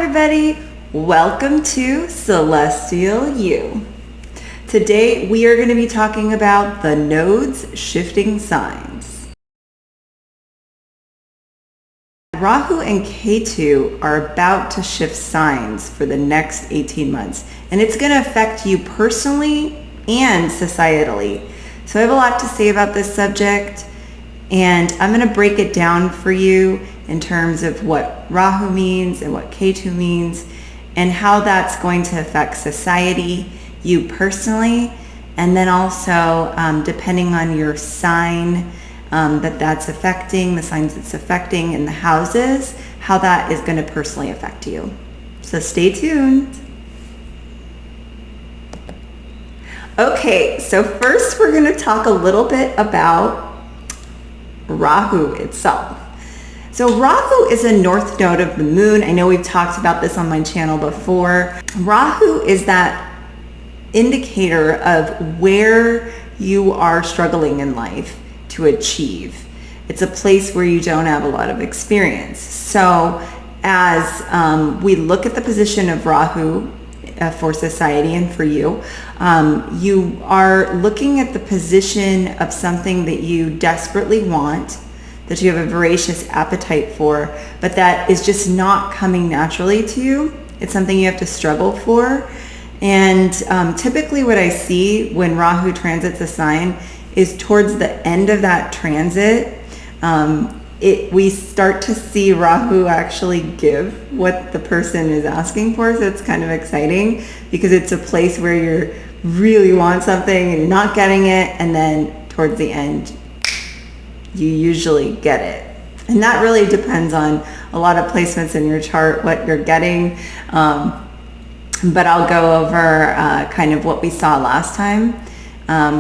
everybody, welcome to Celestial You. Today we are going to be talking about the nodes shifting signs. Rahu and Ketu are about to shift signs for the next 18 months, and it's going to affect you personally and societally. So I have a lot to say about this subject, and I'm going to break it down for you in terms of what Rahu means and what Ketu means and how that's going to affect society, you personally, and then also depending on your sign that's affecting, the signs it's affecting in the houses, how that is going to personally affect you. So stay tuned. Okay, so first we're going to talk a little bit about Rahu itself. So Rahu is a north node of the moon. I know we've talked about this on my channel before. Rahu is that indicator of where you are struggling in life to achieve. It's a place where you don't have a lot of experience. So as we look at the position of Rahu for society and for you, you are looking at the position of something that you desperately want, that you have a voracious appetite for, but that is just not coming naturally to you. It's something you have to struggle for. And typically what I see when Rahu transits a sign is towards the end of that transit, we start to see Rahu actually give what the person is asking for. So it's kind of exciting because it's a place where you really want something and you're not getting it, and then towards the end you usually get it. And that really depends on a lot of placements in your chart, what you're getting. But I'll go over kind of what we saw last time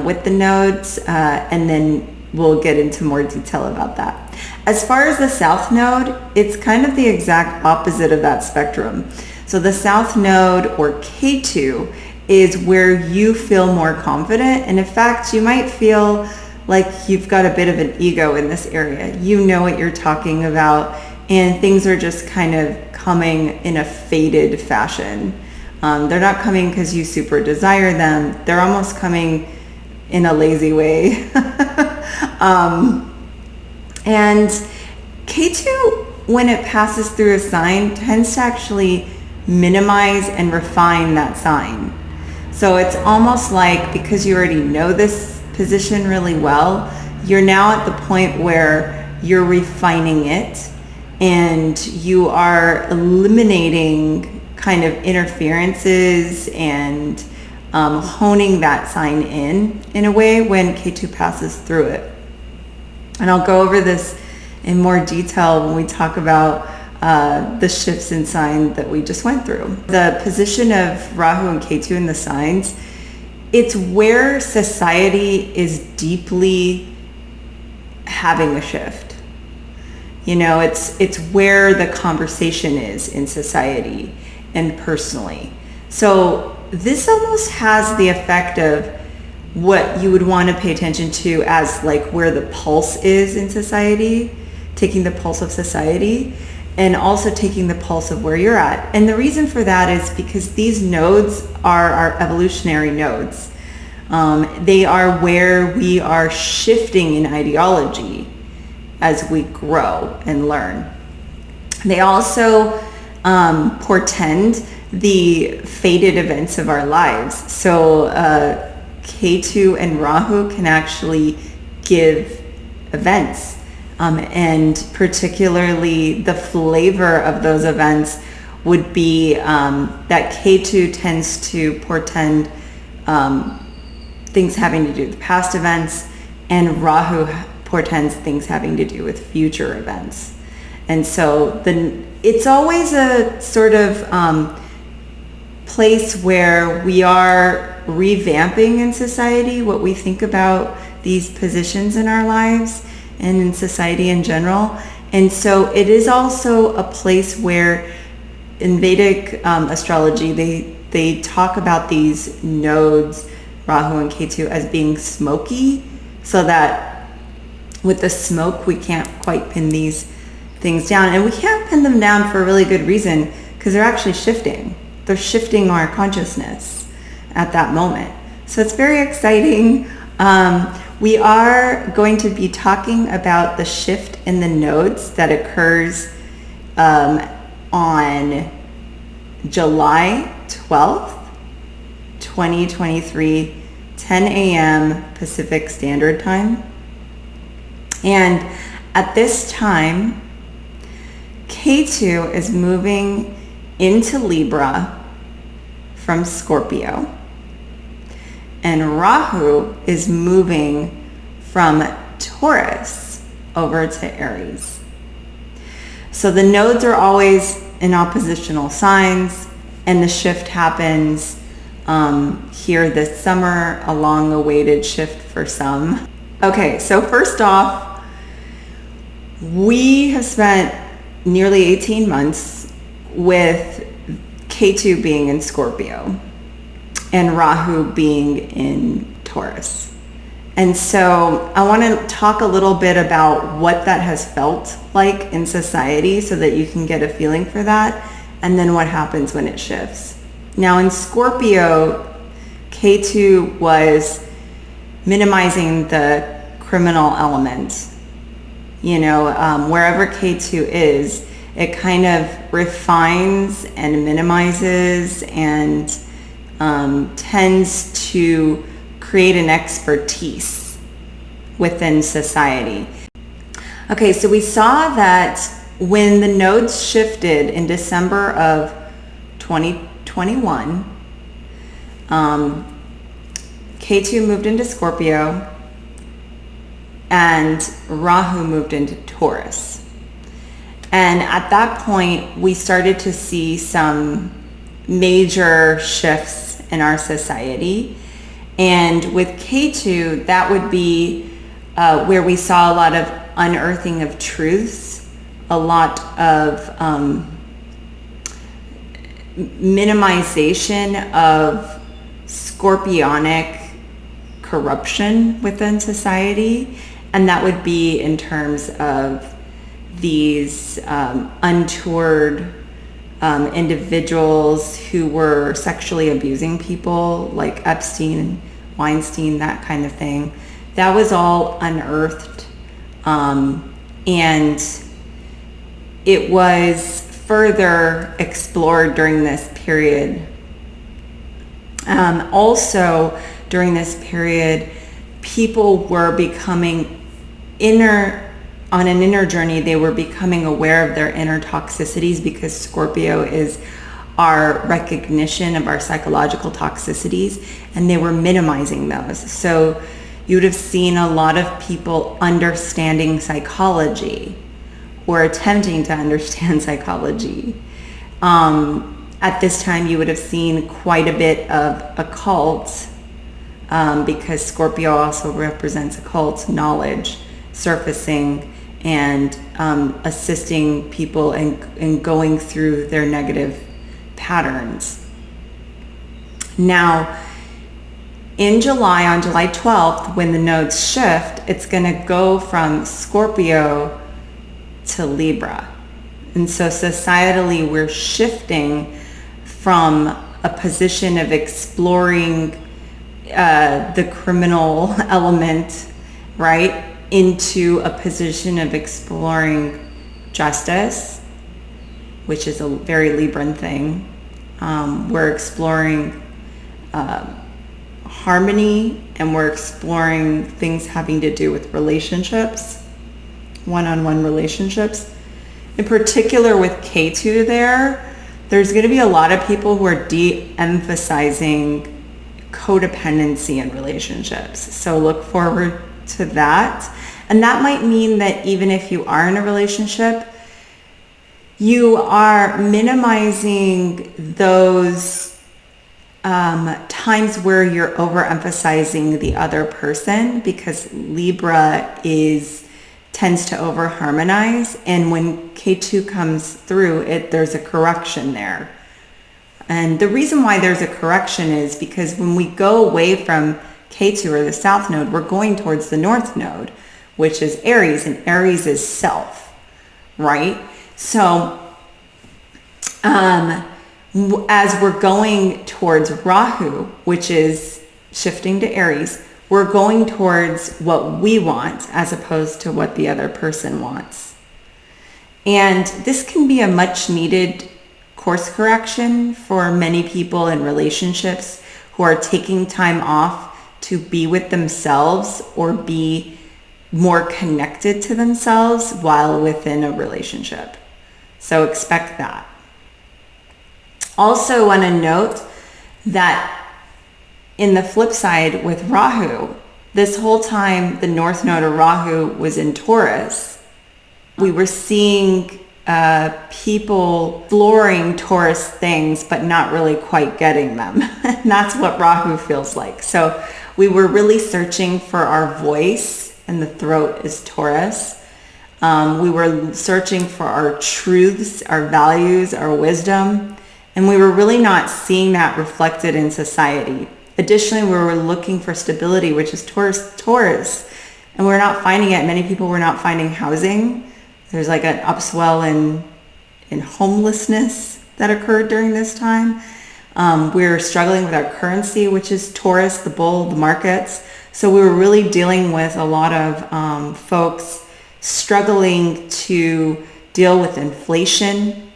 with the nodes, and then we'll get into more detail about that. As far as the south node, it's kind of the exact opposite of that spectrum. So the south node, or Ketu, is where you feel more confident. And in fact, you might feel like you've got a bit of an ego in this area. You know what you're talking about, and things are just kind of coming in a faded fashion. They're not coming because you super desire them. They're almost coming in a lazy way. And Ketu, when it passes through a sign, tends to actually minimize and refine that sign. So it's almost like, because you already know this position really well, you're now at the point where you're refining it and you are eliminating kind of interferences and honing that sign in a way when Ketu passes through it. And I'll go over this in more detail when we talk about the shifts in sign that we just went through. The position of Rahu and Ketu in the signs, it's where society is deeply having a shift. You know, it's where the conversation is in society and personally. So this almost has the effect of what you would want to pay attention to as like where the pulse is in society, taking the pulse of society, and also taking the pulse of where you're at. And the reason for that is because these nodes are our evolutionary nodes. They are where we are shifting in ideology as we grow and learn. They also portend the fated events of our lives. So Ketu and Rahu can actually give events. And particularly the flavor of those events would be that Ketu tends to portend things having to do with past events, and Rahu portends things having to do with future events. And so it's always a sort of place where we are revamping in society what we think about these positions in our lives and in society in general. And so it is also a place where in Vedic astrology, they talk about these nodes, Rahu and Ketu, as being smoky, so that with the smoke we can't quite pin these things down. And we can't pin them down for a really good reason, because they're actually shifting. They're shifting our consciousness at that moment. So it's very exciting. We are going to be talking about the shift in the nodes that occurs on July 12th, 2023, 10 a.m. Pacific Standard Time. And at this time, Ketu is moving into Libra from Scorpio, and Rahu is moving from Taurus over to Aries. So the nodes are always in oppositional signs, and the shift happens here this summer, a long-awaited shift for some. Okay, so first off, we have spent nearly 18 months with Ketu being in Scorpio and Rahu being in Taurus. And so I want to talk a little bit about what that has felt like in society so that you can get a feeling for that, and then what happens when it shifts. Now in Scorpio, Ketu was minimizing the criminal element. Wherever Ketu is, it kind of refines and minimizes and tends to create an expertise within society. Okay, so we saw that when the nodes shifted in December of 2021, Ketu moved into Scorpio and Rahu moved into Taurus. And at that point, we started to see some major shifts in our society. And with Ketu, that would be where we saw a lot of unearthing of truths, a lot of minimization of scorpionic corruption within society. And that would be in terms of these untoward individuals who were sexually abusing people, like Epstein, Weinstein, that kind of thing. That was all unearthed, and it was further explored during this period. Also, during this period, people were becoming on an inner journey. They were becoming aware of their inner toxicities, because Scorpio is our recognition of our psychological toxicities, and they were minimizing those. So you would have seen a lot of people understanding psychology or attempting to understand psychology. At this time, you would have seen quite a bit of occult, because Scorpio also represents occult knowledge surfacing and assisting people in going through their negative patterns. Now, in July, on July 12th, when the nodes shift, it's going to go from Scorpio to Libra. And so societally, we're shifting from a position of exploring the criminal element, right, into a position of exploring justice, which is a very Libran thing. We're exploring harmony, and we're exploring things having to do with relationships, one-on-one relationships. In particular with Ketu there's going to be a lot of people who are de-emphasizing codependency in relationships. So look forward to that. And that might mean that even if you are in a relationship, you are minimizing those times where you're overemphasizing the other person, because Libra tends to over-harmonize, and when Ketu comes through it, there's a correction there. And the reason why there's a correction is because when we go away from Ketu, or the south node, we're going towards the north node, which is Aries, and Aries is self, right? So As we're going towards Rahu, which is shifting to Aries, we're going towards what we want as opposed to what the other person wants. And this can be a much needed course correction for many people in relationships who are taking time off to be with themselves or be more connected to themselves while within a relationship. So expect that. Also want to note that in the flip side with Rahu, this whole time the North Node of Rahu was in Taurus, we were seeing people exploring Taurus things but not really quite getting them. And that's what Rahu feels like. So we were really searching for our voice, and the throat is Taurus. We were searching for our truths, our values, our wisdom, and we were really not seeing that reflected in society. Additionally, we were looking for stability, which is Taurus, and we're not finding it. Many people were not finding housing. There's like an upswell in homelessness that occurred during this time. We're struggling with our currency, which is Taurus, the bull, the markets. So we were really dealing with a lot of folks struggling to deal with inflation.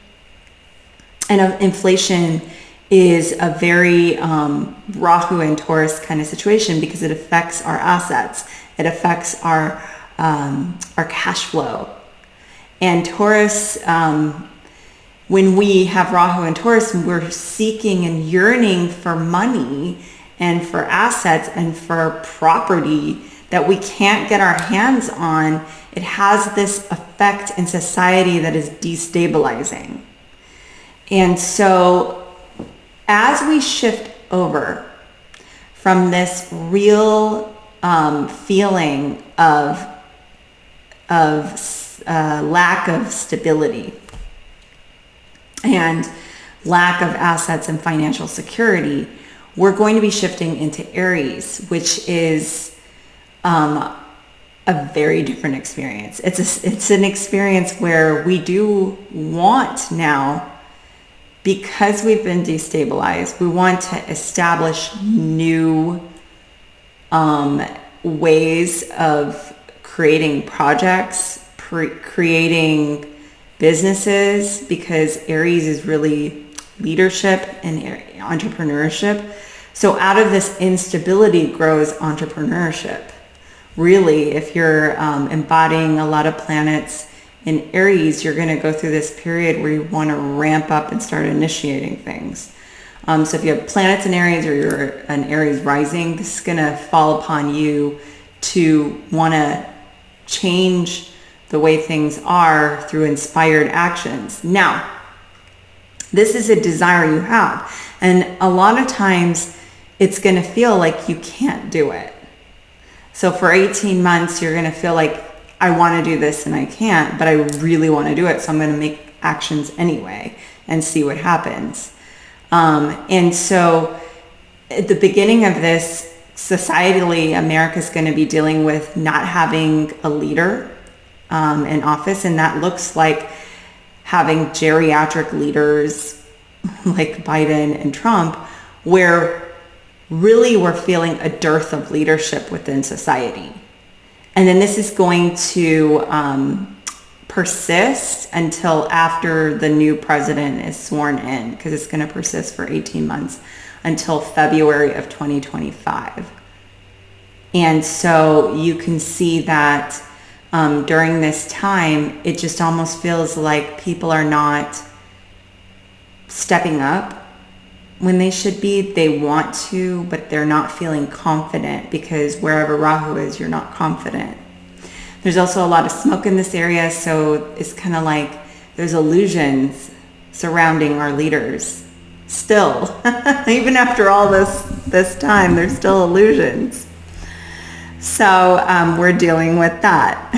And inflation is a very Rahu and Taurus kind of situation because it affects our assets. It affects our cash flow. And Taurus, when we have Rahu and Taurus, we're seeking and yearning for money and for assets and for property that we can't get our hands on. It has this effect in society that is destabilizing. And so as we shift over from this real feeling of lack of stability and lack of assets and financial security, we're going to be shifting into Aries, which is a very different experience. It's an experience where we do want now, because we've been destabilized, we want to establish new ways of creating projects, creating businesses, because Aries is really leadership and entrepreneurship. So out of this instability grows entrepreneurship. Really, if you're embodying a lot of planets in Aries, you're going to go through this period where you want to ramp up and start initiating things. So if you have planets in Aries or you're an Aries rising, this is going to fall upon you to want to change the way things are through inspired actions. Now, this is a desire you have. And a lot of times it's going to feel like you can't do it. So for 18 months, you're going to feel like, I want to do this and I can't, but I really want to do it. So I'm going to make actions anyway and see what happens. And so at the beginning of this, societally, America's going to be dealing with not having a leader in office. And that looks like having geriatric leaders like Biden and Trump, where really we're feeling a dearth of leadership within society. And then this is going to persist until after the new president is sworn in, because it's going to persist for 18 months until February of 2025. And so you can see that during this time, it just almost feels like people are not stepping up when they should be. They want to, but they're not feeling confident, because wherever Rahu is, you're not confident. There's also a lot of smoke in this area, so it's kind of like there's illusions surrounding our leaders. Still, even after all this time, there's still illusions. So we're dealing with that.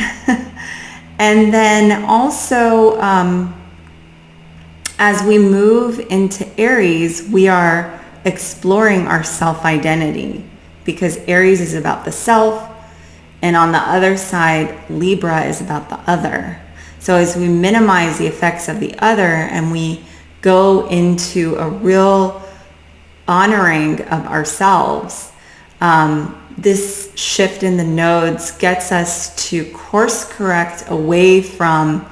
And then also, as we move into Aries, we are exploring our self-identity, because Aries is about the self, and on the other side, Libra is about the other. So as we minimize the effects of the other and we go into a real honoring of ourselves. This shift in the nodes gets us to course correct away from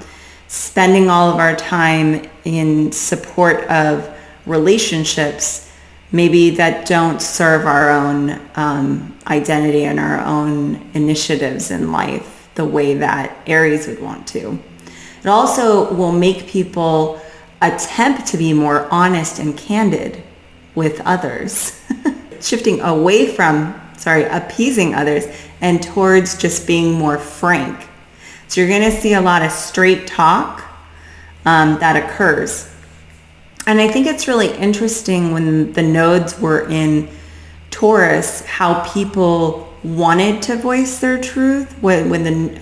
spending all of our time in support of relationships, maybe that don't serve our own identity and our own initiatives in life the way that Aries would want to. It also will make people attempt to be more honest and candid with others, shifting away from, appeasing others and towards just being more frank. So you're going to see a lot of straight talk that occurs. And I think it's really interesting when the nodes were in Taurus, how people wanted to voice their truth. When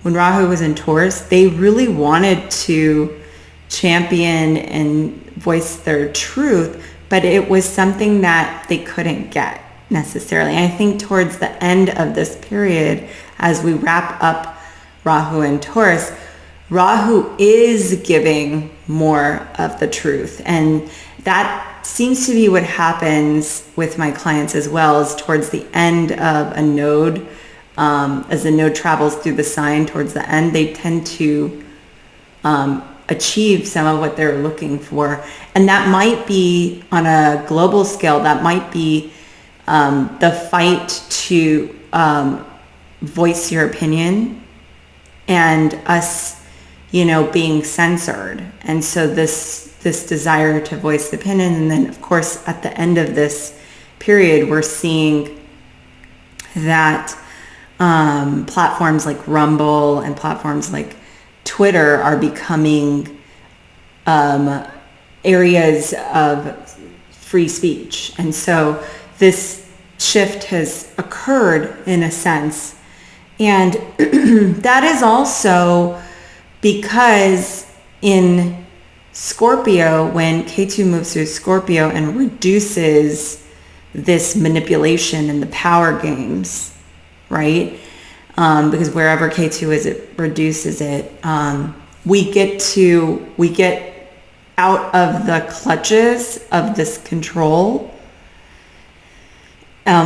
Rahu was in Taurus, they really wanted to champion and voice their truth, but it was something that they couldn't get necessarily. And I think towards the end of this period, as we wrap up Rahu and Taurus, Rahu is giving more of the truth. And that seems to be what happens with my clients as well, is towards the end of a node, as the node travels through the sign towards the end, they tend to achieve some of what they're looking for. And that might be on a global scale, that might be the fight to voice your opinion and us, being censored. And so this desire to voice the opinion. And then of course, at the end of this period, we're seeing that platforms like Rumble and platforms like Twitter are becoming areas of free speech. And so this shift has occurred in a sense. And that is also because in Scorpio, when Ketu moves through Scorpio and reduces this manipulation and the power games, right? Because wherever Ketu is, it reduces it. We get out of the clutches of this control,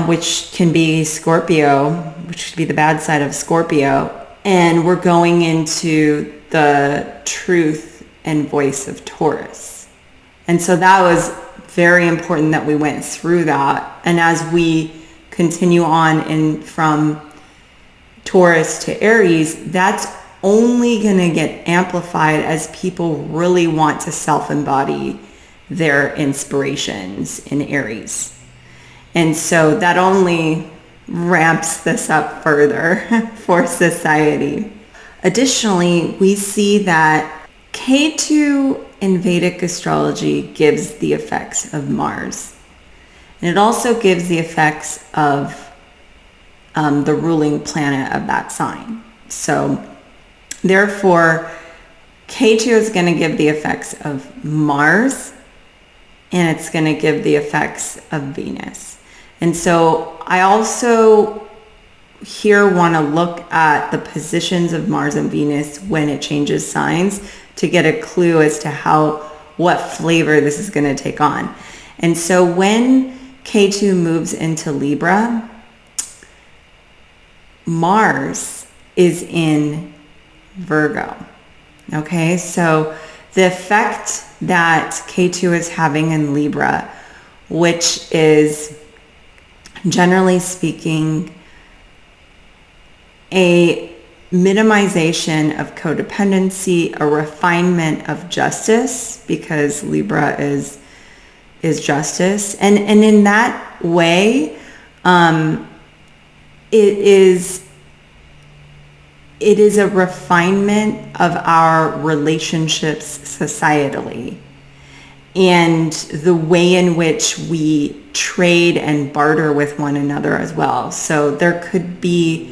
which can be Scorpio, which could be the bad side of Scorpio. And we're going into the truth and voice of Taurus. And so that was very important that we went through that. And as we continue on from Taurus to Aries, that's only going to get amplified as people really want to self-embody their inspirations in Aries. And so that only ramps this up further for society. Additionally, we see that Ketu in Vedic astrology gives the effects of Mars. And it also gives the effects of the ruling planet of that sign. So therefore, Ketu is going to give the effects of Mars, and it's going to give the effects of Venus. And so I also here want to look at the positions of Mars and Venus when it changes signs to get a clue as to what flavor this is going to take on. And so when Ketu moves into Libra, Mars is in Virgo. Okay, so the effect that Ketu is having in Libra, which is generally speaking a minimization of codependency, a refinement of justice, because Libra is justice, and in that way, it is a refinement of our relationships societally and the way in which we trade and barter with one another as well. So there could be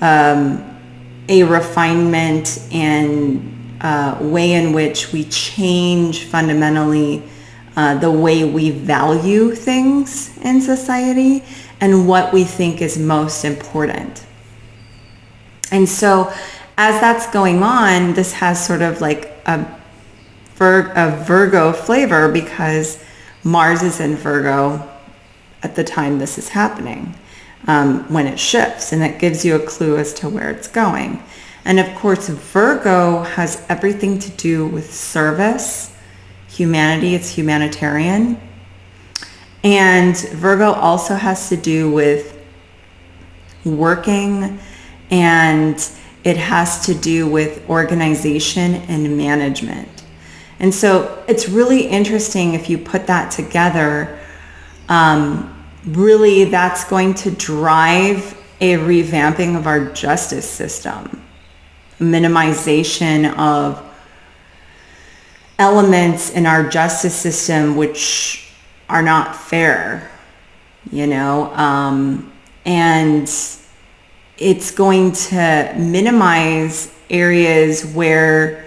a refinement and way in which we change fundamentally the way we value things in society and what we think is most important. And so as that's going on, this has sort of like a Virgo flavor because Mars is in Virgo at the time this is happening, when it shifts, and that gives you a clue as to where it's going. And of course, Virgo has everything to do with service, humanity. It's humanitarian. And Virgo also has to do with working, and it has to do with organization and management. And so it's really interesting if you put that together. Really, that's going to drive a revamping of our justice system, minimization of elements in our justice system which are not fair, and it's going to minimize areas where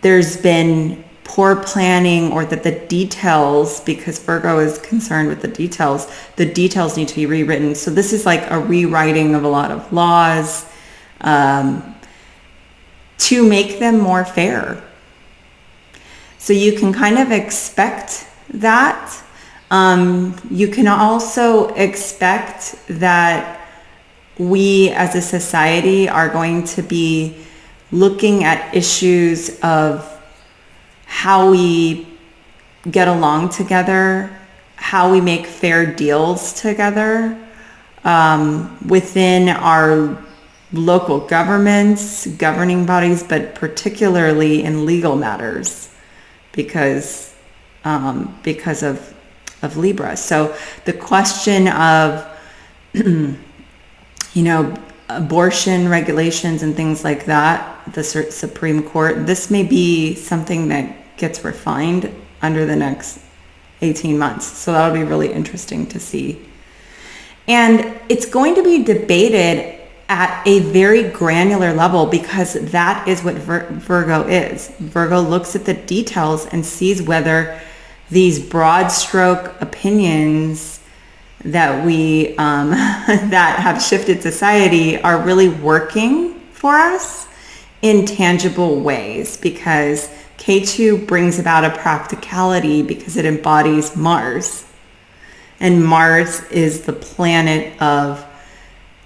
there's been poor planning, or that the details, because Virgo is concerned with the details need to be rewritten. So this is like a rewriting of a lot of laws to make them more fair. So you can kind of expect that. You can also expect that we as a society are going to be looking at issues of how we get along together, how we make fair deals together within our local governments, governing bodies, but particularly in legal matters because of Libra. So the question of, abortion regulations and things like that, the Supreme Court, this may be something that gets refined under the next 18 months. So that'll be really interesting to see. And it's going to be debated at a very granular level because that is what Virgo is. Virgo looks at the details and sees whether these broad stroke opinions that we that have shifted society are really working for us in tangible ways, because Ketu brings about a practicality because it embodies Mars, and Mars is the planet of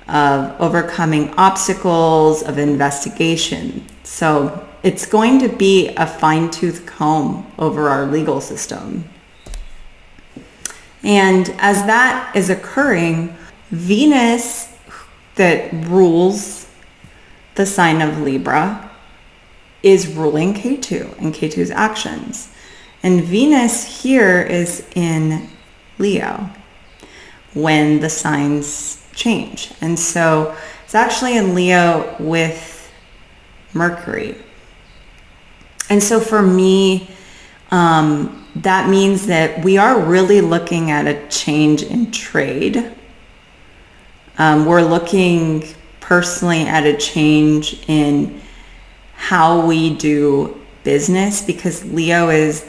overcoming obstacles, of investigation. So it's going to be a fine-tooth comb over our legal system. And as that is occurring, Venus, that rules the sign of Libra, is ruling Ketu and Ketu's actions. And Venus here is in Leo when the signs change. And so it's actually in Leo with Mercury. And so for me, that means that we are really looking at a change in trade. We're looking personally at a change in how we do business, because Leo is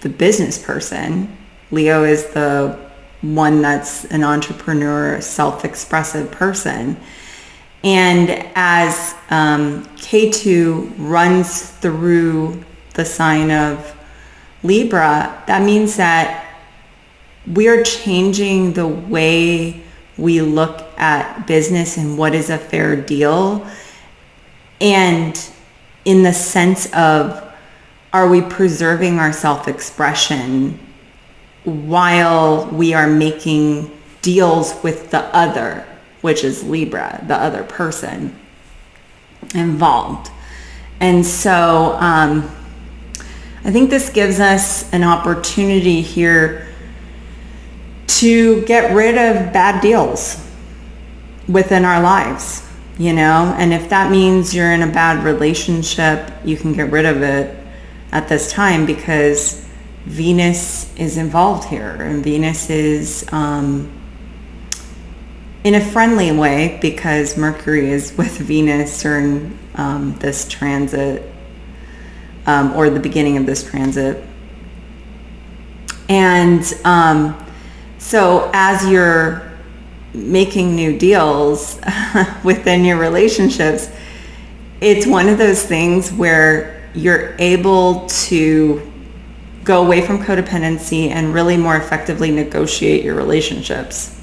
the business person. Leo is the one that's an entrepreneur, self-expressive person. And as Ketu runs through the sign of Libra, that means that we are changing the way we look at business and what is a fair deal. And in the sense of, are we preserving our self-expression while we are making deals with the other, which is Libra, the other person involved. And so I think this gives us an opportunity here to get rid of bad deals within our lives, and if that means you're in a bad relationship, you can get rid of it at this time, because Venus is involved here, and Venus is in a friendly way, because Mercury is with Venus during this transit, or the beginning of this transit. And so as you're making new deals within your relationships, it's one of those things where you're able to go away from codependency and really more effectively negotiate your relationships.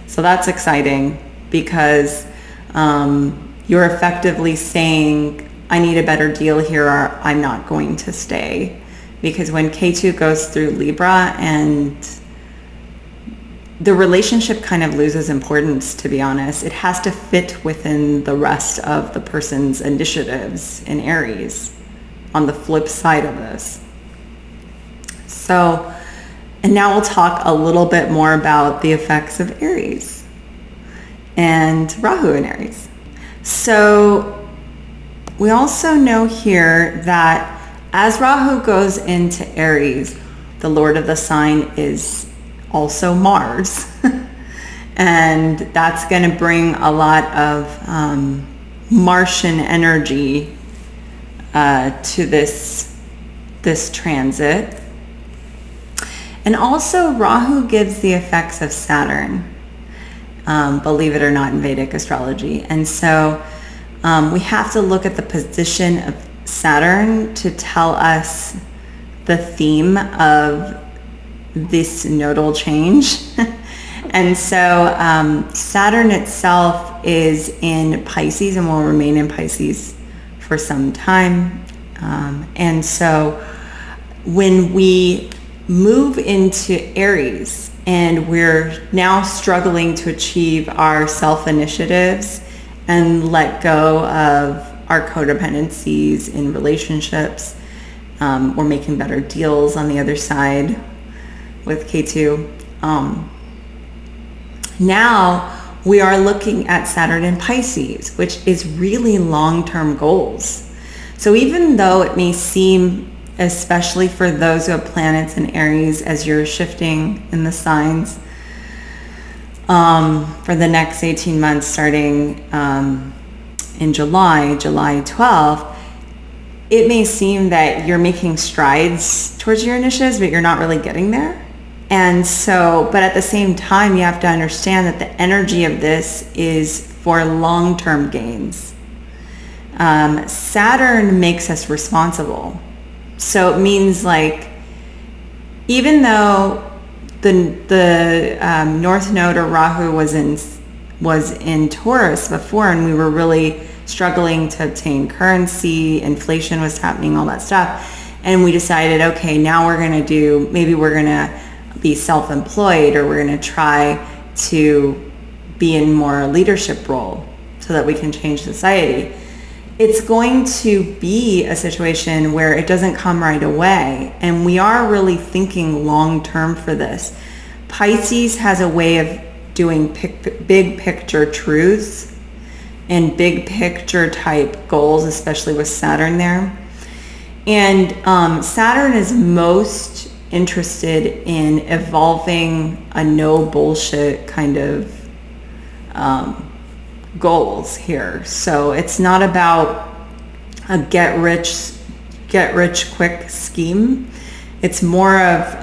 So that's exciting because you're effectively saying, I need a better deal here, or I'm not going to stay. Because when Ketu goes through Libra, and the relationship kind of loses importance, to be honest. It has to fit within the rest of the person's initiatives in Aries on the flip side of this. So, and now we'll talk a little bit more about the effects of Aries and Rahu in Aries. So we also know here that as Rahu goes into Aries, the lord of the sign is also Mars. And that's going to bring a lot of Martian energy to this transit. And also Rahu gives the effects of Saturn, believe it or not, in Vedic astrology. And so we have to look at the position of Saturn to tell us the theme of this nodal change. And so Saturn itself is in Pisces and will remain in Pisces for some time. And so when we move into Aries and we're now struggling to achieve our self-initiatives and let go of our codependencies in relationships, we're making better deals on the other side with Ketu. Now we are looking at Saturn in Pisces, which is really long-term goals. So even though it may seem, especially for those who have planets in Aries, as you're shifting in the signs for the next 18 months, starting in July 12th, it may seem that you're making strides towards your initiatives, but you're not really getting there. And so, but at the same time, you have to understand that the energy of this is for long-term gains. Saturn makes us responsible. So it means, like, even though the North Node or Rahu was in Taurus before, and we were really struggling to obtain currency, inflation was happening, all that stuff, and we decided, okay, now we're going to be self-employed, or we're going to try to be in more leadership role so that we can change society. It's going to be a situation where it doesn't come right away, and we are really thinking long-term for this. Pisces has a way of doing big picture truths and big picture type goals, especially with Saturn there. And Saturn is most interested in evolving a no bullshit kind of goals here. So it's not about a get rich quick scheme. It's more of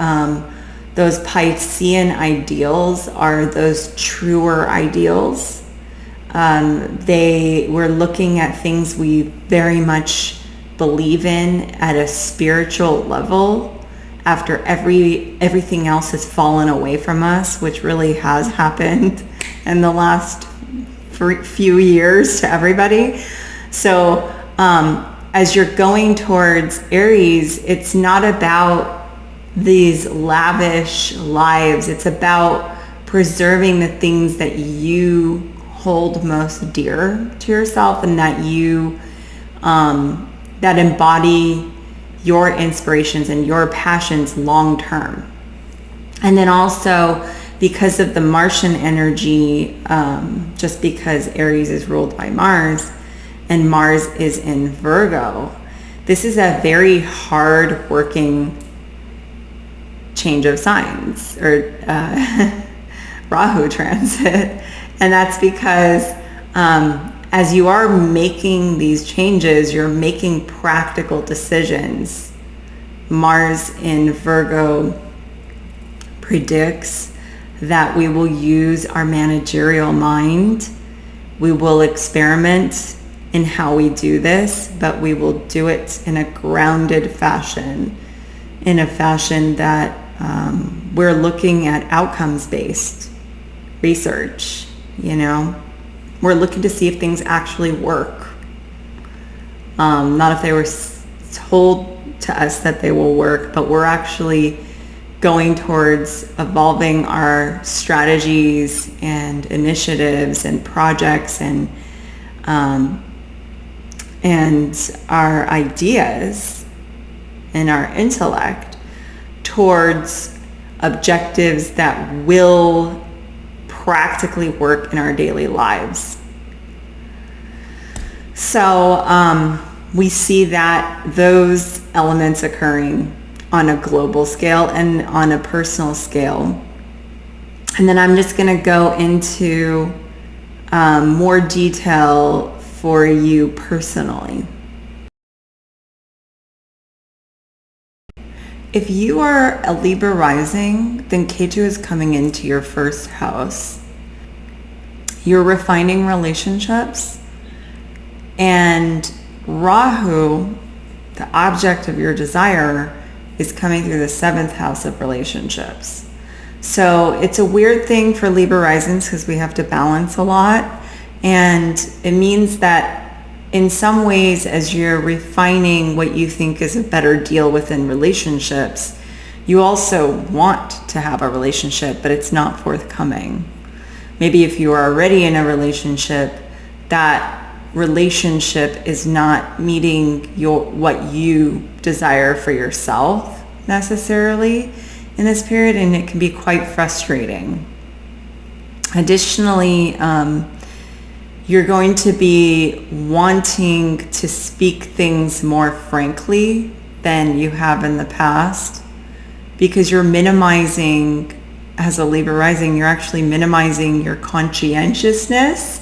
those Piscean ideals are those truer ideals. We're looking at things we very much believe in at a spiritual level after everything else has fallen away from us, which really has happened in the last few years to everybody. So as you're going towards Aries, it's not about these lavish lives. It's about preserving the things that you hold most dear to yourself, and that you that embody your inspirations and your passions long term. And then also, because of the Martian energy, just because Aries is ruled by Mars and Mars is in Virgo, this is a very hard working change of signs, or Rahu transit. And that's because as you are making these changes, you're making practical decisions. Mars in Virgo predicts that we will use our managerial mind. We will experiment in how we do this, but we will do it in a grounded fashion, in a fashion that we're looking at outcomes-based research, you know? We're looking to see if things actually work. Not if they were told to us that they will work, but we're actually going towards evolving our strategies and initiatives and projects and our ideas and our intellect towards objectives that will practically work in our daily lives. So we see that those elements occurring on a global scale and on a personal scale. And then I'm just going to go into more detail for you personally. If you are a Libra rising, then Ketu is coming into your first house. You're refining relationships, and Rahu, the object of your desire, is coming through the 7th house of relationships. So it's a weird thing for Libra risings because we have to balance a lot. And it means that in some ways, as you're refining what you think is a better deal within relationships, you also want to have a relationship, but it's not forthcoming. Maybe if you are already in a relationship, that relationship is not meeting what you desire for yourself necessarily in this period, and it can be quite frustrating. Additionally, you're going to be wanting to speak things more frankly than you have in the past, because you're minimizing, as a Libra rising, you're actually minimizing your conscientiousness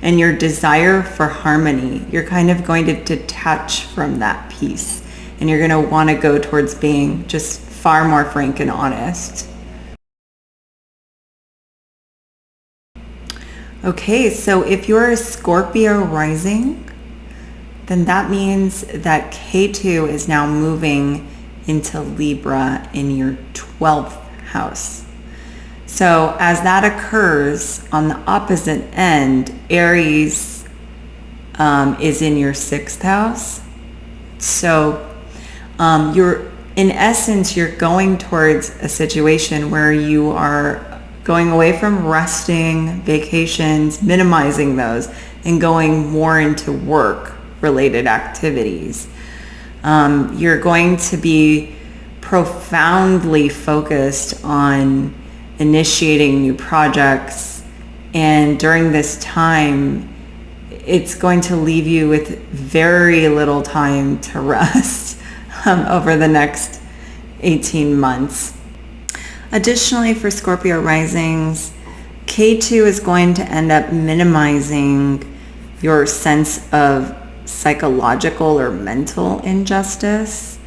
and your desire for harmony. You're kind of going to detach from that piece, and you're going to want to go towards being just far more frank and honest. Okay, so if you're a Scorpio rising, then that means that Ketu is now moving into Libra in your 12th house. So as that occurs, on the opposite end, Aries is in your 6th house. So in essence, you're going towards a situation where you are going away from resting, vacations, minimizing those, and going more into work-related activities. You're going to be profoundly focused on initiating new projects, and during this time, it's going to leave you with very little time to rest over the next 18 months. Additionally, for Scorpio risings, Ketu is going to end up minimizing your sense of psychological or mental injustice.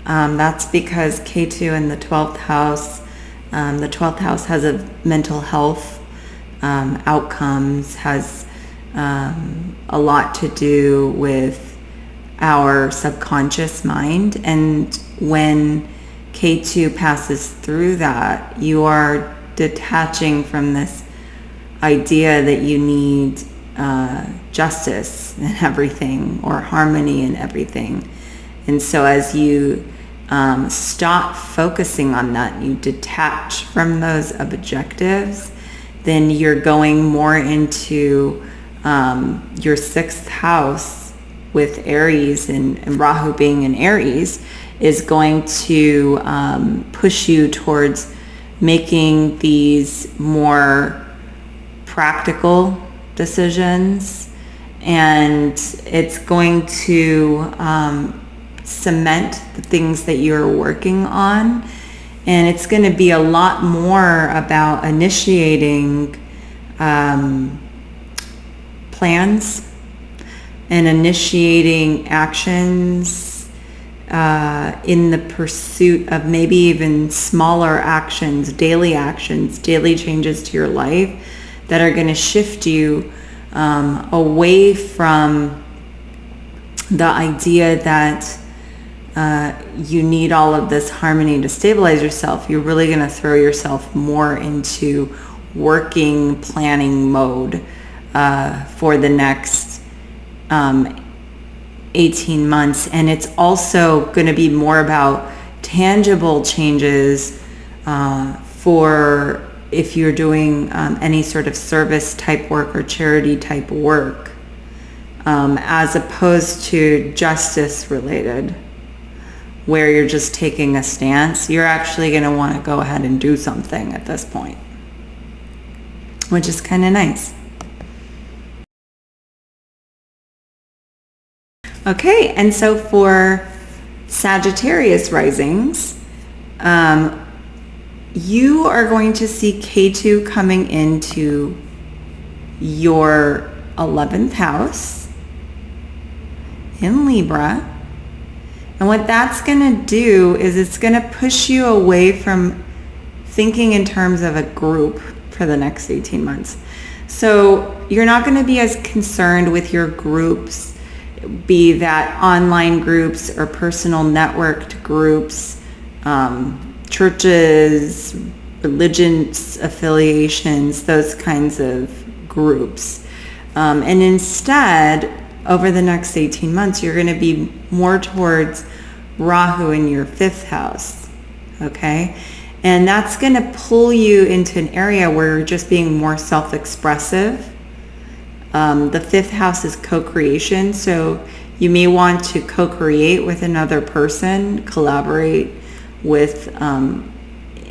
That's because Ketu in the 12th house, the 12th house has a mental health outcomes, has a lot to do with our subconscious mind. And when Ketu passes through that, you are detaching from this idea that you need justice in everything or harmony in everything. And so as you stop focusing on that, you detach from those objectives, then you're going more into your 6th house with Aries, and Rahu being in Aries is going to push you towards making these more practical decisions, and it's going to cement the things that you're working on, and it's going to be a lot more about initiating plans and initiating actions in the pursuit of maybe even smaller actions, daily changes to your life that are going to shift you away from the idea that you need all of this harmony to stabilize yourself, you're really going to throw yourself more into working, planning mode for the next 18 months. And it's also going to be more about tangible changes for if you're doing any sort of service type work or charity type work, as opposed to justice related, where you're just taking a stance. You're actually going to want to go ahead and do something at this point, which is kind of nice. Okay, and so for Sagittarius risings, you are going to see Ketu coming into your 11th house in Libra. And what that's going to do is it's going to push you away from thinking in terms of a group for the next 18 months. So you're not going to be as concerned with your groups, be that online groups or personal networked groups, churches, religions affiliations, those kinds of groups. And instead, over the next 18 months, you're going to be more towards Rahu in your 5th house, okay? And that's going to pull you into an area where you're just being more self-expressive. The 5th house is co-creation, so you may want to co-create with another person, collaborate with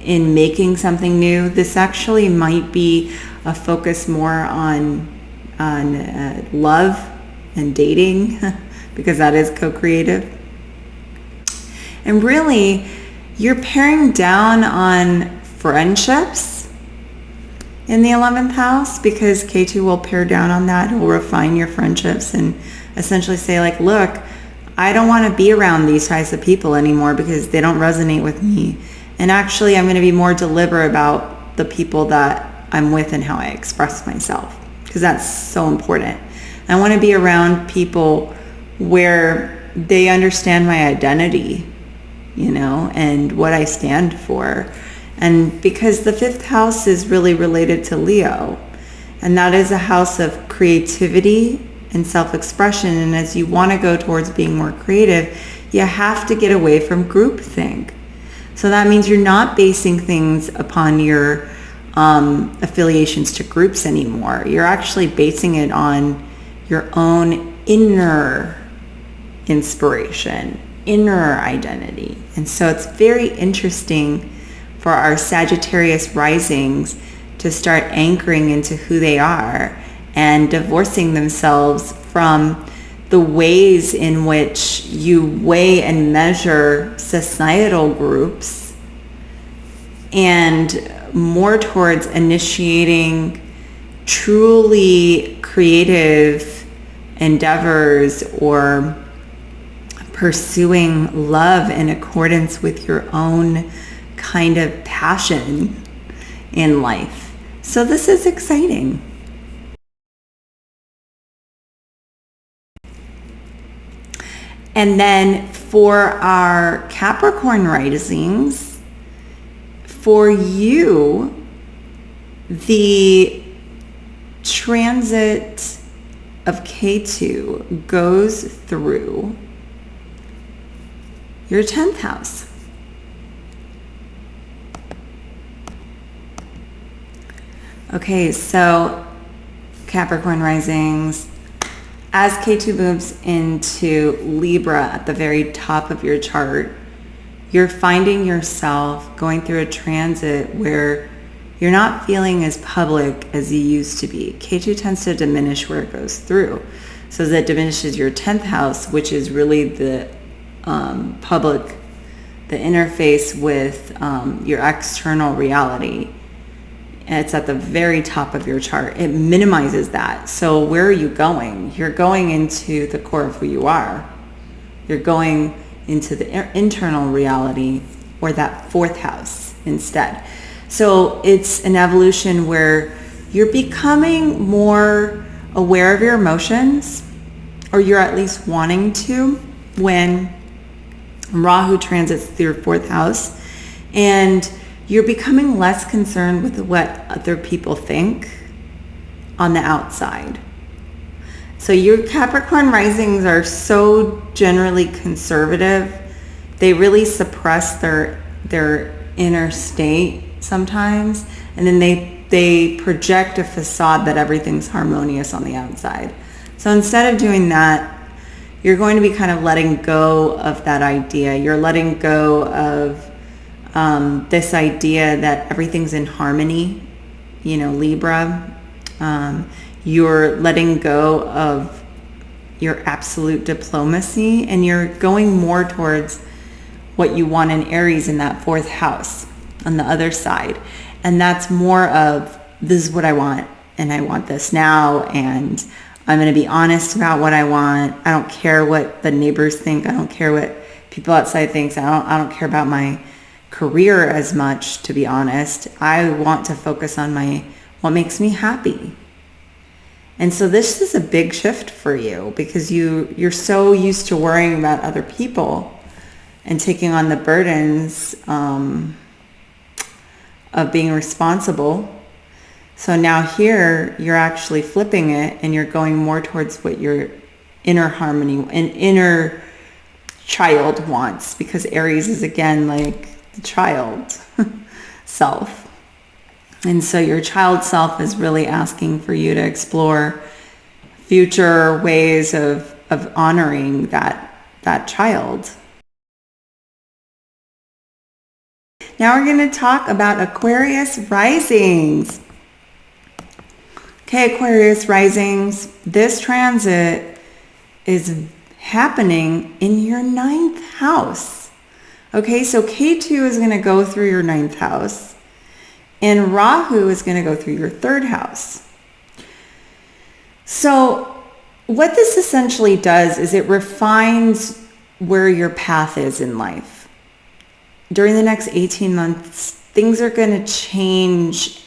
in making something new. This actually might be a focus more on love and dating, because that is co-creative. And really, you're paring down on friendships in the 11th house, because Ketu will pare down on that. It will refine your friendships and essentially say, like, look, I don't want to be around these types of people anymore because they don't resonate with me. And actually, I'm going to be more deliberate about the people that I'm with and how I express myself, because that's so important. I want to be around people where they understand my identity, and what I stand for. And because the 5th house is really related to Leo, and that is a house of creativity and self-expression. And as you want to go towards being more creative, you have to get away from groupthink. So that means you're not basing things upon your affiliations to groups anymore. You're actually basing it on your own inner inspiration, inner identity. And so it's very interesting for our Sagittarius risings to start anchoring into who they are and divorcing themselves from the ways in which you weigh and measure societal groups, and more towards initiating truly creative endeavors or pursuing love in accordance with your own kind of passion in life. So this is exciting. And then for our Capricorn risings, for you, the transit of Ketu goes through your 10th house. Okay, so Capricorn risings, as Ketu moves into Libra at the very top of your chart, you're finding yourself going through a transit where you're not feeling as public as you used to be. Ketu tends to diminish where it goes through. So that diminishes your 10th house, which is really the public, the interface with your external reality. It's at the very top of your chart. It minimizes that. So where are you going? You're going into the core of who you are. You're going into the internal reality, or that 4th house instead. So it's an evolution where you're becoming more aware of your emotions or you're at least wanting to, when Rahu transits through your fourth house, and you're becoming less concerned with what other people think on the outside. So your Capricorn risings are so generally conservative. They really suppress their inner state sometimes, and then they project a facade that everything's harmonious on the outside. So instead of doing that, you're going to be kind of letting go of that idea. You're letting go of this idea that everything's in harmony, Libra. You're letting go of your absolute diplomacy, and you're going more towards what you want in Aries in that fourth house on the other side. And that's more of, this is what I want, and I want this now, and I'm going to be honest about what I want. I don't care what the neighbors think. I don't care what people outside think. I don't care about my career as much, to be honest. I want to focus on what makes me happy. And so this is a big shift for you, because you're so used to worrying about other people and taking on the burdens of being responsible. So now here you're actually flipping it, and you're going more towards what your inner harmony and inner child wants, because Aries is again like the child self. And so your child self is really asking for you to explore future ways of honoring that child. Now we're going to talk about Aquarius Risings. Okay, Aquarius Risings, this transit is happening in your 9th house. Okay, so Ketu is going to go through your 9th house, and Rahu is going to go through your 3rd house. So what this essentially does is it refines where your path is in life. During the next 18 months, things are going to change,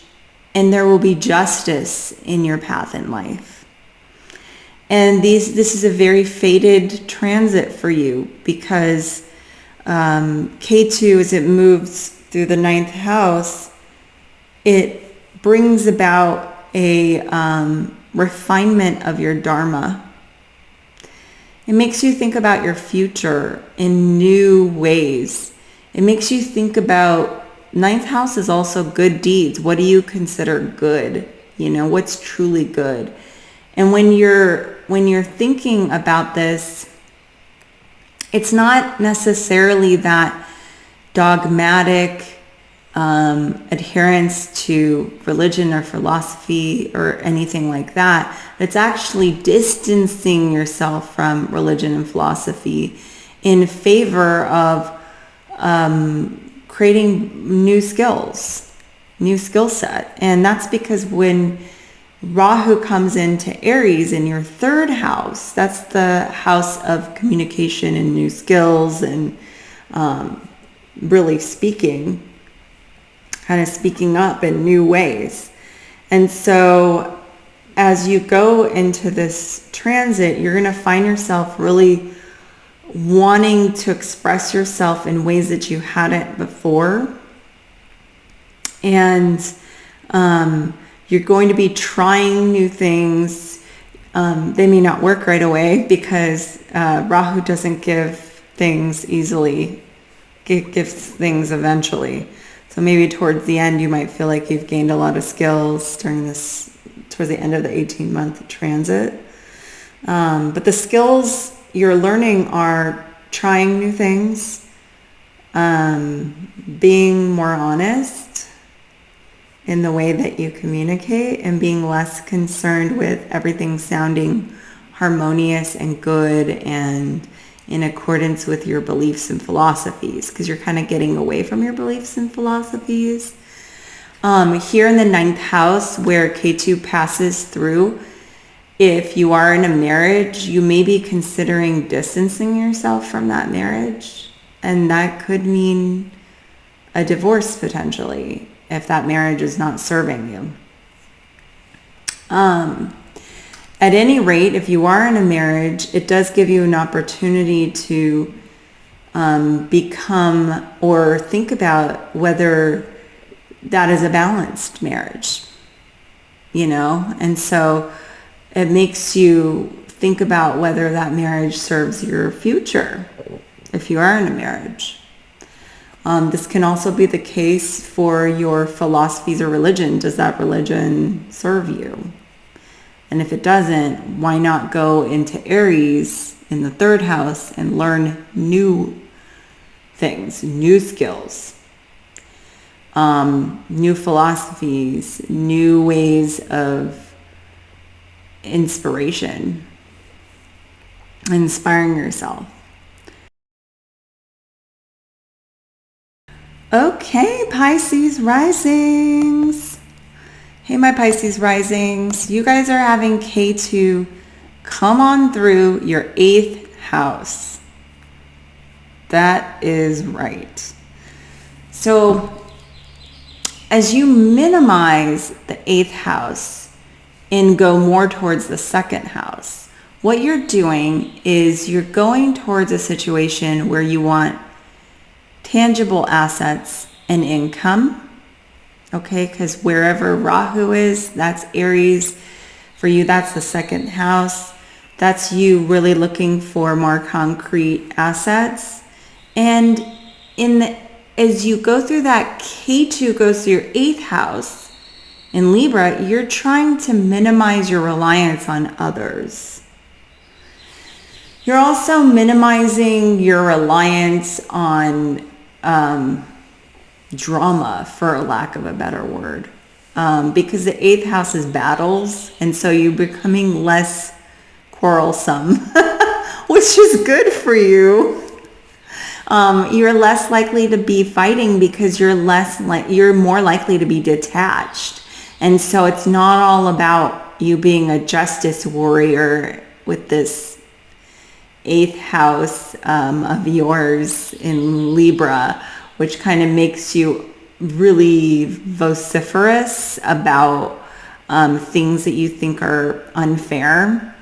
and there will be justice in your path in life. And this is a very fated transit for you, because Ketu, as it moves through the 9th house, it brings about a refinement of your dharma. It makes you think about your future in new ways. It makes you think about, 9th house is also good deeds. What do you consider good? What's truly good? And when you're thinking about this, it's not necessarily that dogmatic adherence to religion or philosophy or anything like that. It's actually distancing yourself from religion and philosophy in favor of creating new skills, new skill set. And that's because when Rahu comes into Aries in your 3rd house, that's the house of communication and new skills and really speaking, kind of speaking up in new ways. And so as you go into this transit, you're going to find yourself really wanting to express yourself in ways that you hadn't before. And you're going to be trying new things. They may not work right away, because Rahu doesn't give things easily. It gives things eventually. So maybe towards the end, you might feel like you've gained a lot of skills towards the end of the 18-month transit. But the skills you're learning are trying new things, being more honest in the way that you communicate, and being less concerned with everything sounding harmonious and good and in accordance with your beliefs and philosophies, because you're kind of getting away from your beliefs and philosophies. Here in the 9th house, where Ketu passes through, if you are in a marriage, you may be considering distancing yourself from that marriage, and that could mean a divorce potentially if that marriage is not serving you. And at any rate, if you are in a marriage, it does give you an opportunity to become or think about whether that is a balanced marriage, you know? And so it makes you think about whether that marriage serves your future if you are in a marriage. This can also be the case for your philosophies or religion. Does that religion serve you? And if it doesn't, why not go into Aries in the 3rd house and learn new things, new skills, new philosophies, new ways of inspiration, inspiring yourself. Okay, Pisces Risings. Hey, my Pisces Risings. You guys are having Ketu come on through your 8th house. That is right. So as you minimize the 8th house and go more towards the 2nd house, what you're doing is you're going towards a situation where you want tangible assets and income. Okay, because wherever Rahu is, that's Aries. For you, that's the 2nd house. That's you really looking for more concrete assets. And as you go through that, Ketu goes through your 8th house in Libra, you're trying to minimize your reliance on others. You're also minimizing your reliance on drama, for a lack of a better word, because the 8th house is battles, and so you're becoming less quarrelsome, which is good for you. You're less likely to be fighting because you're more likely to be detached. And so it's not all about you being a justice warrior with this 8th house of yours in Libra, which kind of makes you really vociferous about things that you think are unfair.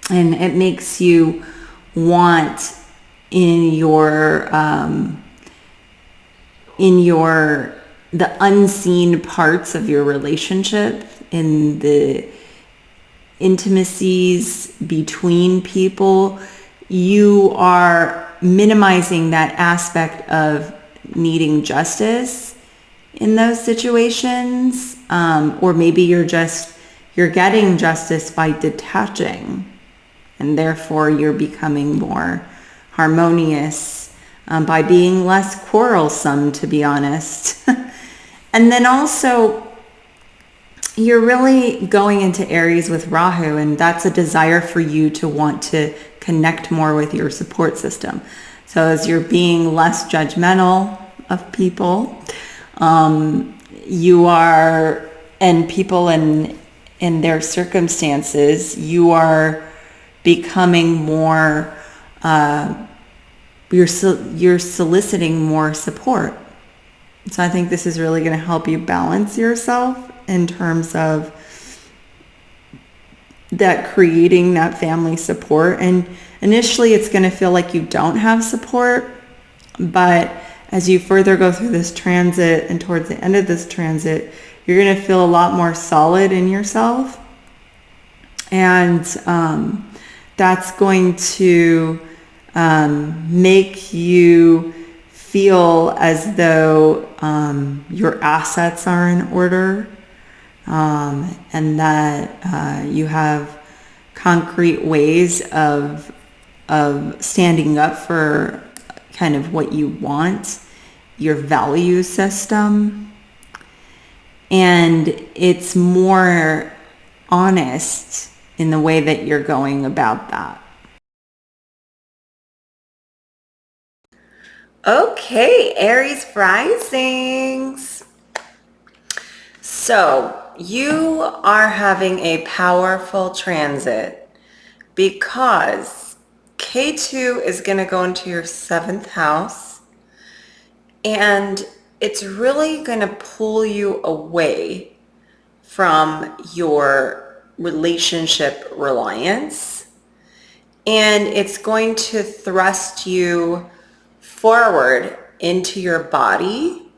And it makes you want in the unseen parts of your relationship, in the intimacies between people, you are minimizing that aspect of needing justice in those situations, or maybe you're getting justice by detaching, and therefore you're becoming more harmonious by being less quarrelsome, to be honest. And then also you're really going into Aries with Rahu, and that's a desire for you to want to connect more with your support system. So as you're being less judgmental of people, you are, and people in their circumstances, you are becoming more, you're soliciting more support. So I think this is really going to help you balance yourself in terms of that, creating that family support. And initially it's going to feel like you don't have support, but as you further go through this transit and towards the end of this transit, you're going to feel a lot more solid in yourself. And that's going to make you feel as though your assets are in order, and that you have concrete ways of standing up for kind of what you want, your value system, and it's more honest in the way that you're going about that. Okay, Aries Risings. So you are having a powerful transit because Ketu is going to go into your 7th house, and it's really going to pull you away from your relationship reliance, and it's going to thrust you forward into your body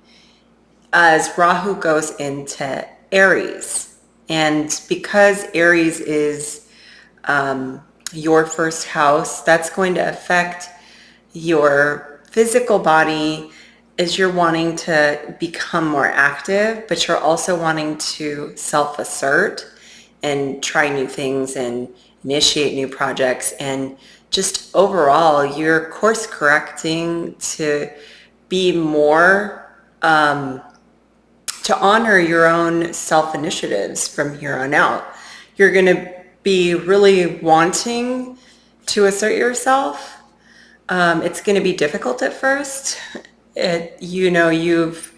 as Rahu goes into Aries. And because Aries is your first house, that's going to affect your physical body as you're wanting to become more active, but you're also wanting to self-assert and try new things and initiate new projects. And just overall, you're course correcting to be more, to honor your own self-initiatives from here on out. You're going to be really wanting to assert yourself. It's going to be difficult at first. You've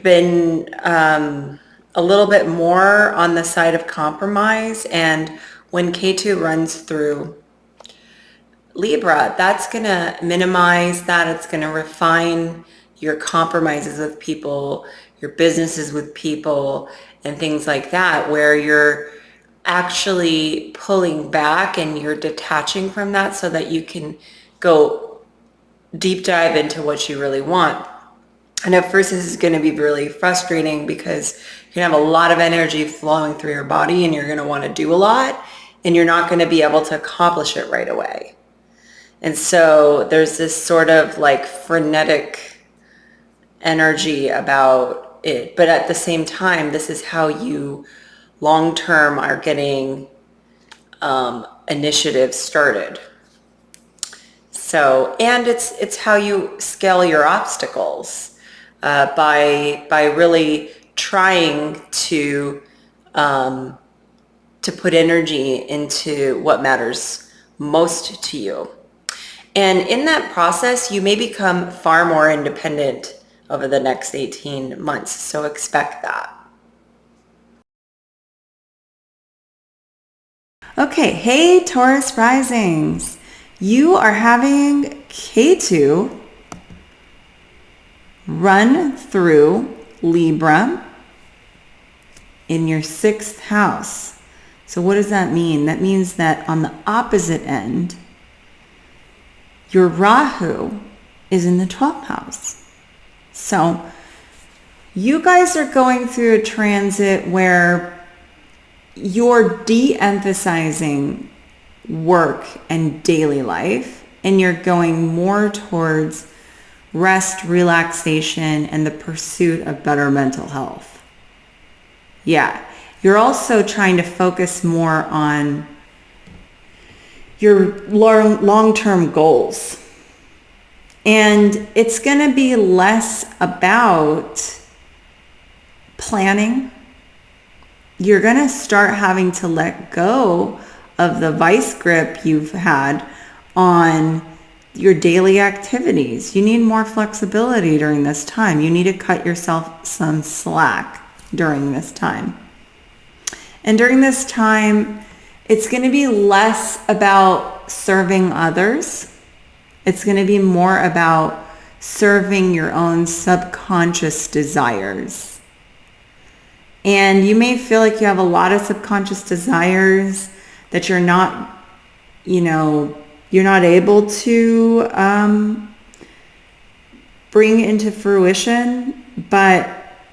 been a little bit more on the side of compromise, and when Ketu runs through Libra, that's going to minimize that. It's going to refine your compromises with people, your businesses with people, and things like that, where you're actually pulling back and you're detaching from that so that you can go deep dive into what you really want. And at first this is going to be really frustrating because you're going to have a lot of energy flowing through your body and you're going to want to do a lot, and you're not going to be able to accomplish it right away. And so there's this sort of like frenetic energy about it. But at the same time, this is how you long-term are getting initiatives started. So, and it's how you scale your obstacles by really trying to put energy into what matters most to you. And in that process, you may become far more independent over the next 18 months. So expect that. Okay, hey Taurus Risings. You are having Ketu run through Libra in your 6th house. So what does that mean? That means that on the opposite end, your Rahu is in the 12th house. So you guys are going through a transit where you're de-emphasizing work and daily life, and you're going more towards rest, relaxation, and the pursuit of better mental health. Yeah, you're also trying to focus more on your long-term goals. And it's going to be less about planning. You're going to start having to let go of the vice grip you've had on your daily activities. You need more flexibility during this time. You need to cut yourself some slack during this time. And during this time, it's going to be less about serving others. It's going to be more about serving your own subconscious desires. And you may feel like you have a lot of subconscious desires that you're not, you're not able to bring into fruition. But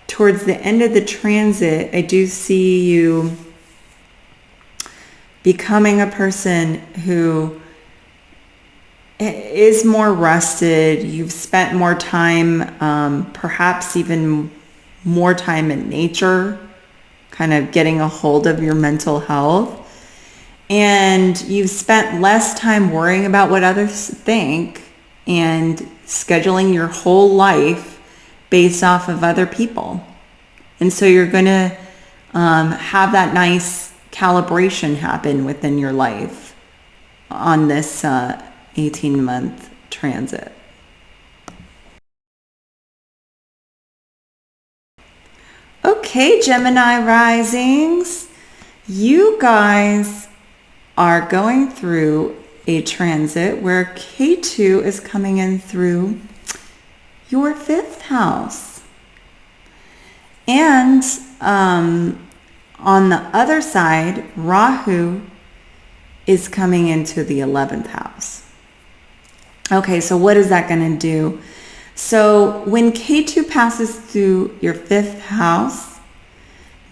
towards the end of the transit, I do see you becoming a person who is more rested. You've spent more time, perhaps even more time in nature, kind of getting a hold of your mental health. And you've spent less time worrying about what others think and scheduling your whole life based off of other people. And so you're going to have that nice calibration happen within your life on this 18-month transit. Okay, Gemini Risings, you guys are going through a transit where Ketu is coming in through your 5th house. And on the other side, Rahu is coming into the 11th house. Okay, so what is that going to do? So when Ketu passes through your 5th house,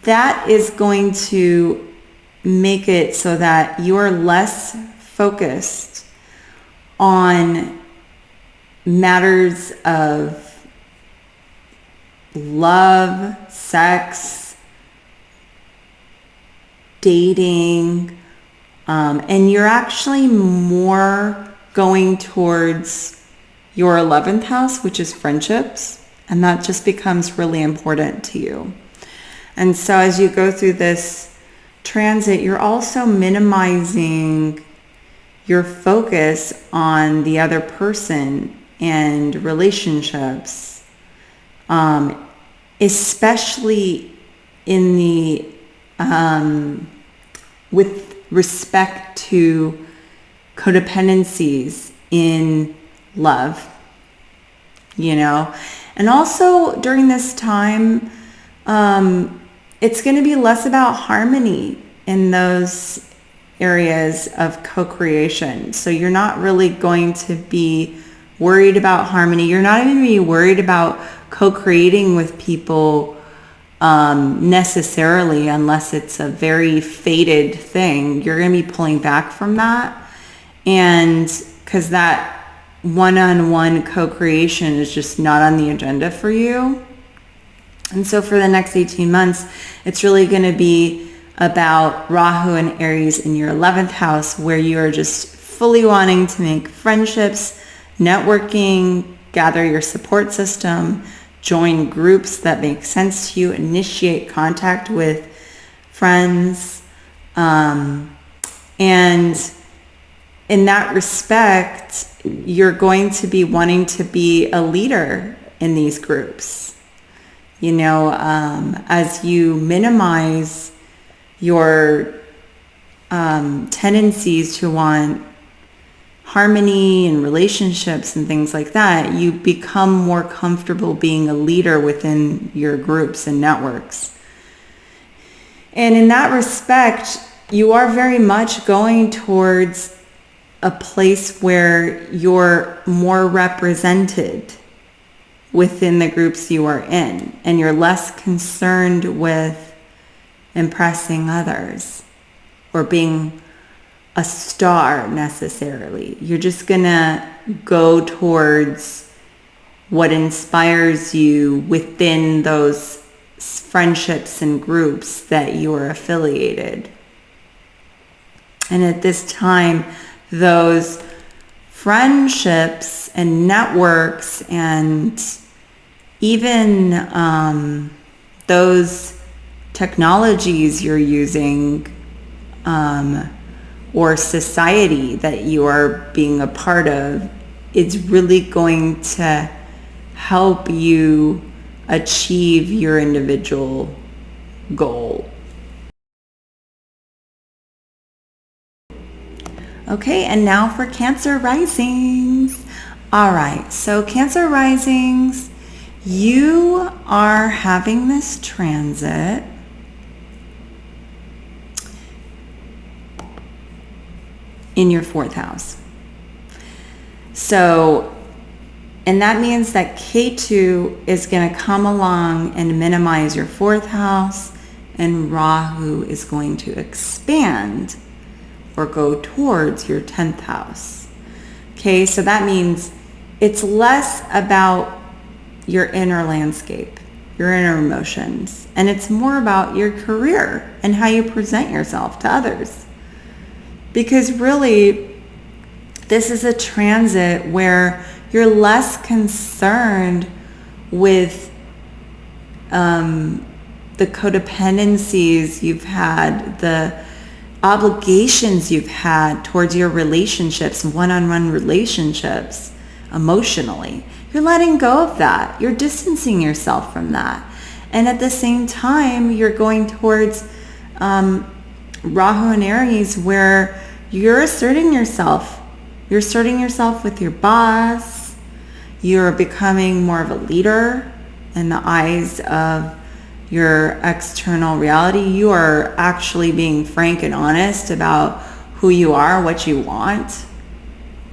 that is going to make it so that you're less focused on matters of love, sex, dating, and you're actually more going towards your 11th house, which is friendships, and that just becomes really important to you. And so as you go through this transit, you're also minimizing your focus on the other person and relationships, especially in the with respect to codependencies in love, and also during this time, it's going to be less about harmony in those areas of co-creation. So you're not really going to be worried about harmony. You're not even going to be worried about co-creating with people necessarily, unless it's a very fated thing. You're going to be pulling back from that, and because that one-on-one co-creation is just not on the agenda for you. And so for the next 18 months, it's really going to be about Rahu and Aries in your 11th house, where you are just fully wanting to make friendships, networking, gather your support system, join groups that make sense to you, initiate contact with friends. And in that respect, you're going to be wanting to be a leader in these groups. As you minimize your tendencies to want harmony and relationships and things like that, you become more comfortable being a leader within your groups and networks. And in that respect, you are very much going towards a place where you're more represented within the groups you are in, and you're less concerned with impressing others or being a star necessarily. You're just gonna go towards what inspires you within those friendships and groups that you are affiliated. And at this time, those friendships and networks and even those technologies you're using or society that you are being a part of is really going to help you achieve your individual goal. Okay, and now for Cancer Risings. All right, so Cancer Risings, you are having this transit in your 4th house. So, and that means that Ketu is going to come along and minimize your 4th house, and Rahu is going to expand or go towards your 10th house. Okay, so that means it's less about your inner landscape, your inner emotions, and it's more about your career and how you present yourself to others. Because really, this is a transit where you're less concerned with the codependencies you've had, the obligations you've had towards your relationships, one-on-one relationships, emotionally. You're letting go of that. You're distancing yourself from that. And at the same time, you're going towards Rahu and Aries, where you're asserting yourself. You're asserting yourself with your boss. You're becoming more of a leader in the eyes of your external reality. You are actually being frank and honest about who you are, what you want,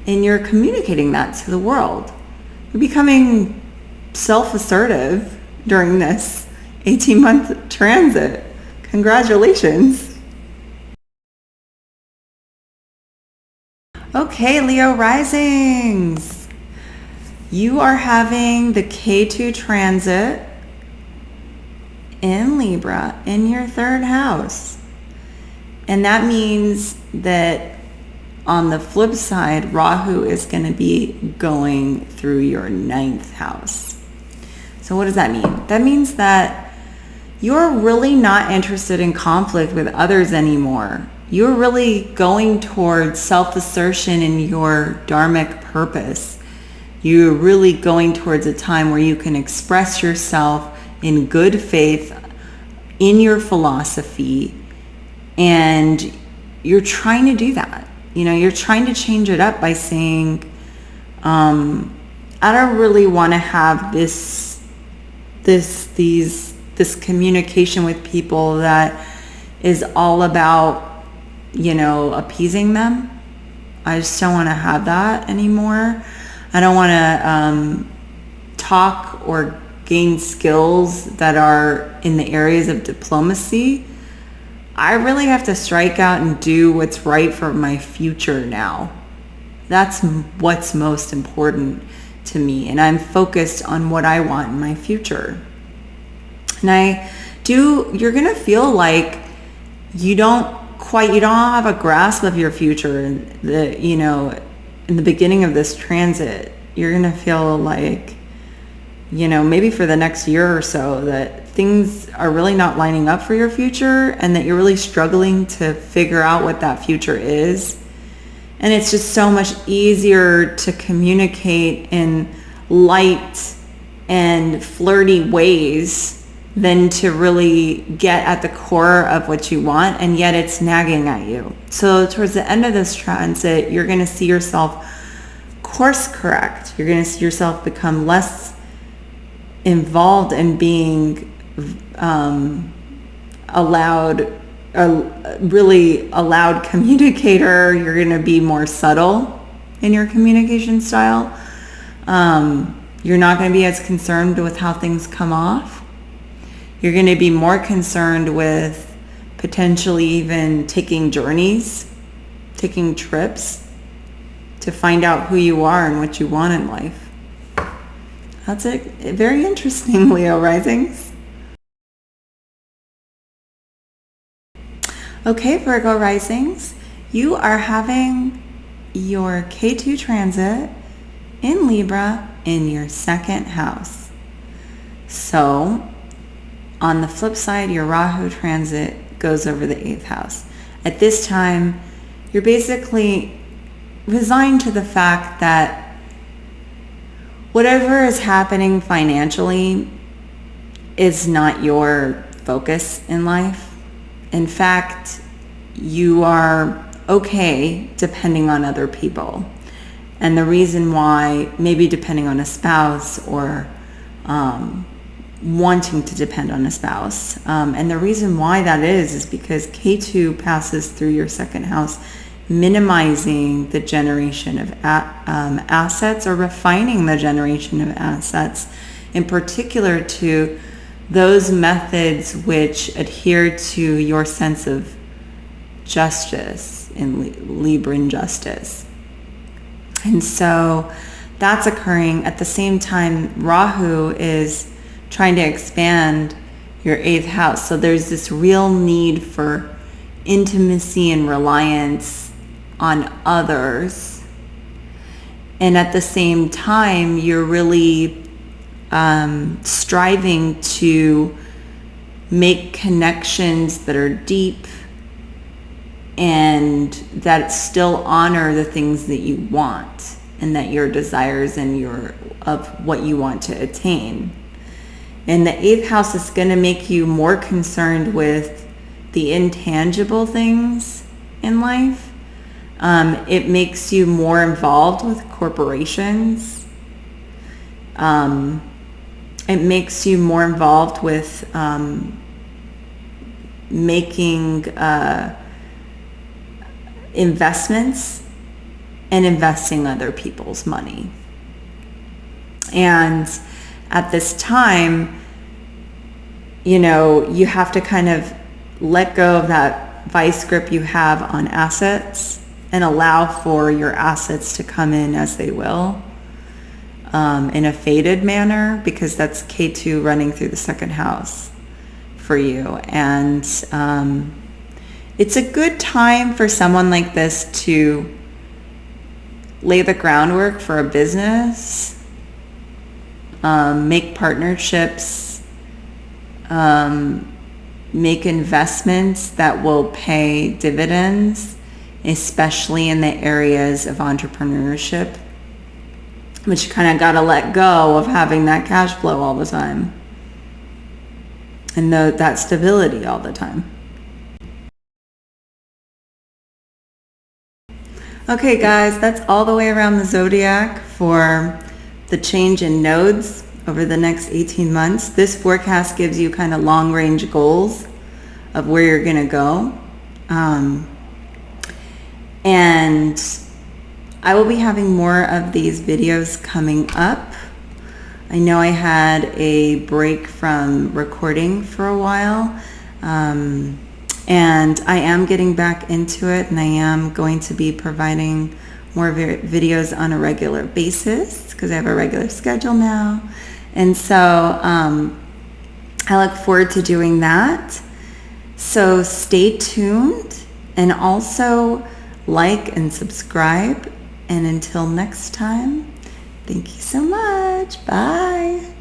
and you're communicating that to the world. You're becoming self-assertive during this 18-month transit. Congratulations. Okay, Leo Risings. You are having the Ketu transit in Libra in your 3rd house. And that means that on the flip side, Rahu is going to be going through your 9th house. So what does that mean? That means that you're really not interested in conflict with others anymore. You're really going towards self-assertion in your dharmic purpose. You're really going towards a time where you can express yourself in good faith in your philosophy, and you're trying to do that. You're trying to change it up by saying, I don't really want to have this communication with people that is all about, appeasing them. I just don't want to have that anymore. I don't want to talk or gain skills that are in the areas of diplomacy. I really have to strike out and do what's right for my future now. That's what's most important to me. And I'm focused on what I want in my future. And you're going to feel like you don't have a grasp of your future. In the beginning of this transit, you're going to feel like, maybe for the next year or so, that things are really not lining up for your future, and that you're really struggling to figure out what that future is. And it's just so much easier to communicate in light and flirty ways than to really get at the core of what you want, and yet it's nagging at you. So towards the end of this transit, you're going to see yourself course correct. You're going to see yourself become less involved in being really a loud communicator. You're going to be more subtle in your communication style. You're not going to be as concerned with how things come off. You're going to be more concerned with potentially even taking journeys, taking trips to find out who you are and what you want in life. That's it. Very interesting, Leo Risings. Okay, Virgo Risings, you are having your Ketu transit in Libra in your 2nd house. So, on the flip side, your Rahu transit goes over the 8th house. At this time, you're basically resigned to the fact that whatever is happening financially is not your focus in life. In fact, you are okay depending on other people. And the reason why, maybe depending on a spouse or wanting to depend on a spouse. And the reason why that is because Ketu passes through your 2nd house, minimizing the generation of assets, or refining the generation of assets, in particular to those methods which adhere to your sense of justice in Libran justice. And so that's occurring at the same time Rahu is trying to expand your 8th house. So there's this real need for intimacy and reliance on others, and at the same time you're really striving to make connections that are deep and that still honor the things that you want and that your desires and of what you want to attain. And the 8th house is going to make you more concerned with the intangible things in life. It makes you more involved with corporations. it makes you more involved with making investments and investing other people's money. And at this time, you know, you have to kind of let go of that vice grip you have on assets and allow for your assets to come in as they will, in a fated manner, because that's Ketu running through the second house for you. And it's a good time for someone like this to lay the groundwork for a business, make partnerships, make investments that will pay dividends, especially in the areas of entrepreneurship, which you kind of got to let go of having that cash flow all the time and that stability all the time. Okay guys, that's all the way around the zodiac for the change in nodes over the next 18 months. This forecast gives you kind of long range goals of where you're going to go. And I will be having more of these videos coming up. I know I had a break from recording for a while. And I am getting back into it, and I am going to be providing more videos on a regular basis because I have a regular schedule now. And so I look forward to doing that. So stay tuned, and also like and subscribe. And until next time, thank you so much. Bye.